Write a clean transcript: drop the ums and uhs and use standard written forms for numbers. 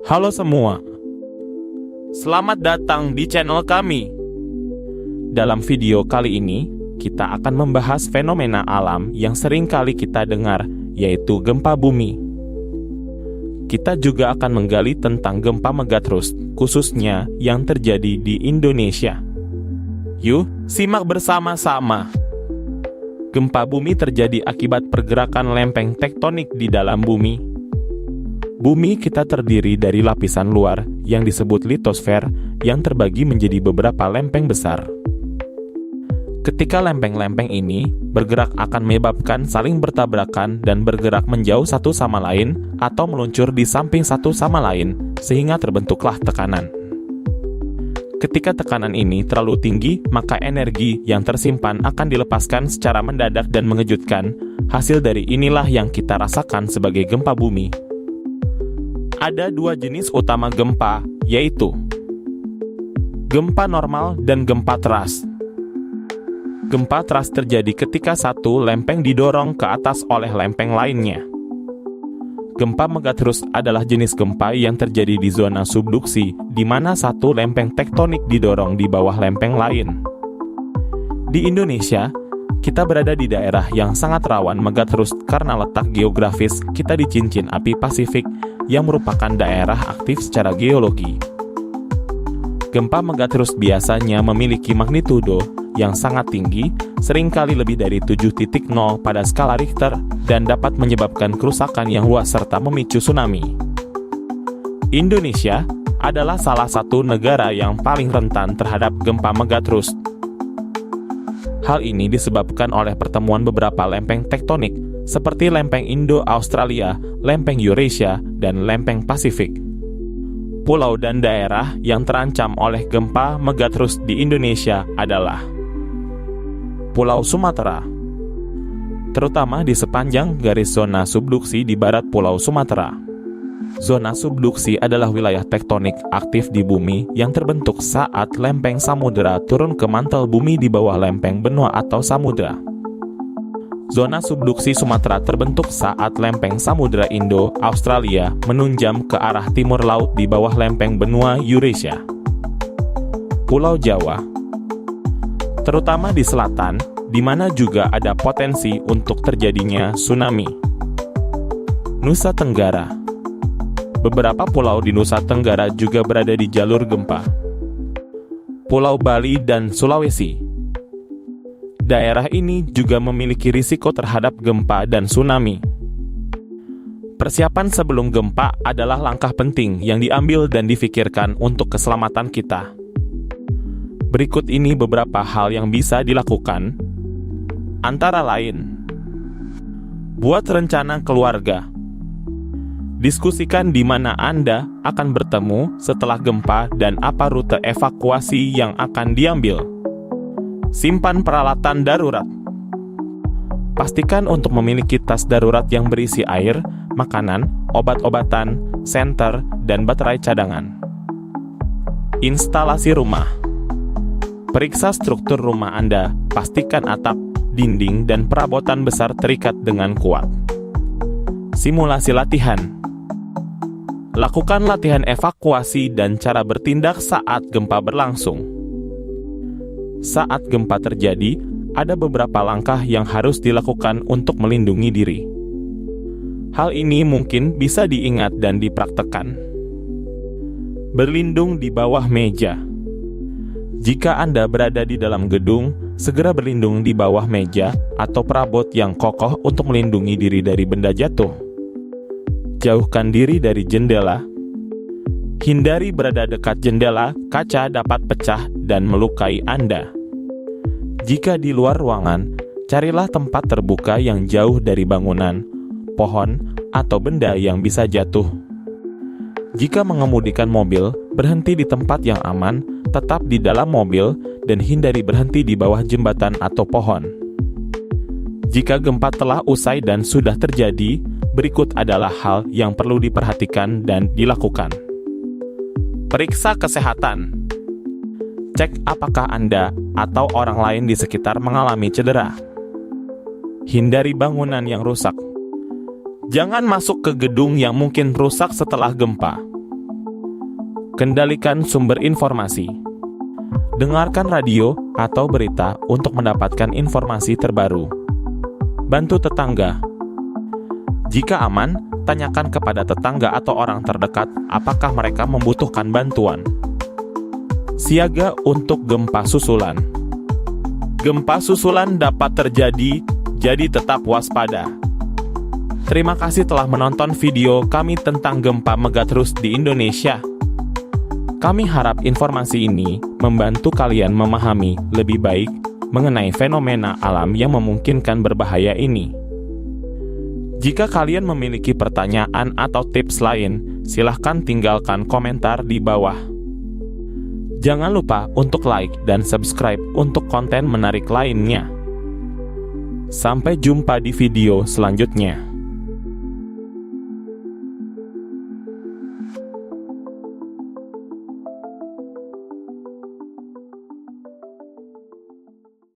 Halo semua, selamat datang di channel kami. Dalam video kali ini, kita akan membahas fenomena alam yang sering kali kita dengar, yaitu gempa bumi. Kita juga akan menggali tentang gempa megatrust, khususnya yang terjadi di Indonesia. Yuk, simak bersama-sama. Gempa bumi terjadi akibat pergerakan lempeng tektonik di dalam bumi. Bumi kita terdiri dari lapisan luar yang disebut litosfer yang terbagi menjadi beberapa lempeng besar. Ketika lempeng-lempeng ini bergerak akan menyebabkan saling bertabrakan dan bergerak menjauh satu sama lain atau meluncur di samping satu sama lain sehingga terbentuklah tekanan. Ketika tekanan ini terlalu tinggi, maka energi yang tersimpan akan dilepaskan secara mendadak dan mengejutkan. Hasil dari inilah yang kita rasakan sebagai gempa bumi. Ada dua jenis utama gempa, yaitu gempa normal dan gempa teras. Gempa teras terjadi ketika satu lempeng didorong ke atas oleh lempeng lainnya. Gempa megatrust adalah jenis gempa yang terjadi di zona subduksi, di mana satu lempeng tektonik didorong di bawah lempeng lain. Di Indonesia, kita berada di daerah yang sangat rawan megatrust karena letak geografis kita di cincin api Pasifik yang merupakan daerah aktif secara geologi. Gempa megatrust biasanya memiliki magnitudo yang sangat tinggi, seringkali lebih dari 7.0 pada skala Richter, dan dapat menyebabkan kerusakan yang luas serta memicu tsunami. Indonesia adalah salah satu negara yang paling rentan terhadap gempa megatrust. Hal ini disebabkan oleh pertemuan beberapa lempeng tektonik, seperti lempeng Indo-Australia, lempeng Eurasia, dan lempeng Pasifik. Pulau dan daerah yang terancam oleh gempa megatrust di Indonesia adalah Pulau Sumatera, terutama di sepanjang garis zona subduksi di barat Pulau Sumatera. Zona subduksi adalah wilayah tektonik aktif di bumi yang terbentuk saat lempeng samudera turun ke mantel bumi di bawah lempeng benua atau samudera. Zona subduksi Sumatera terbentuk saat lempeng samudera Indo-Australia menunjam ke arah timur laut di bawah lempeng benua Eurasia. Pulau Jawa, terutama di selatan, di mana juga ada potensi untuk terjadinya tsunami. Nusa Tenggara, beberapa pulau di Nusa Tenggara juga berada di jalur gempa. Pulau Bali dan Sulawesi, daerah ini juga memiliki risiko terhadap gempa dan tsunami. Persiapan sebelum gempa adalah langkah penting yang diambil dan difikirkan untuk keselamatan kita. Berikut ini beberapa hal yang bisa dilakukan, antara lain: buat rencana keluarga. Diskusikan di mana Anda akan bertemu setelah gempa dan apa rute evakuasi yang akan diambil. Simpan peralatan darurat. Pastikan untuk memiliki tas darurat yang berisi air, makanan, obat-obatan, senter, dan baterai cadangan. Instalasi rumah. Periksa struktur rumah Anda, pastikan atap, dinding, dan perabotan besar terikat dengan kuat. Simulasi latihan. Lakukan latihan evakuasi dan cara bertindak saat gempa berlangsung. Saat gempa terjadi, ada beberapa langkah yang harus dilakukan untuk melindungi diri. Hal ini mungkin bisa diingat dan dipraktekkan. Berlindung di bawah meja. Jika Anda berada di dalam gedung, segera berlindung di bawah meja atau perabot yang kokoh untuk melindungi diri dari benda jatuh. Jauhkan diri dari jendela. Hindari berada dekat jendela, kaca dapat pecah dan melukai Anda. Jika di luar ruangan, carilah tempat terbuka yang jauh dari bangunan, pohon, atau benda yang bisa jatuh. Jika mengemudikan mobil, berhenti di tempat yang aman, tetap di dalam mobil, dan hindari berhenti di bawah jembatan atau pohon. Jika gempa telah usai dan sudah terjadi, berikut adalah hal yang perlu diperhatikan dan dilakukan. Periksa kesehatan. Cek apakah Anda atau orang lain di sekitar mengalami cedera. Hindari bangunan yang rusak. Jangan masuk ke gedung yang mungkin rusak setelah gempa. Kendalikan sumber informasi. Dengarkan radio atau berita untuk mendapatkan informasi terbaru. Bantu tetangga. Jika aman, tanyakan kepada tetangga atau orang terdekat apakah mereka membutuhkan bantuan. Siaga untuk gempa susulan. Gempa susulan dapat terjadi, jadi tetap waspada. Terima kasih telah menonton video kami tentang gempa megatrus di Indonesia. Kami harap informasi ini membantu kalian memahami lebih baik mengenai fenomena alam yang memungkinkan berbahaya ini. Jika kalian memiliki pertanyaan atau tips lain, silahkan tinggalkan komentar di bawah. Jangan lupa untuk like dan subscribe untuk konten menarik lainnya. Sampai jumpa di video selanjutnya.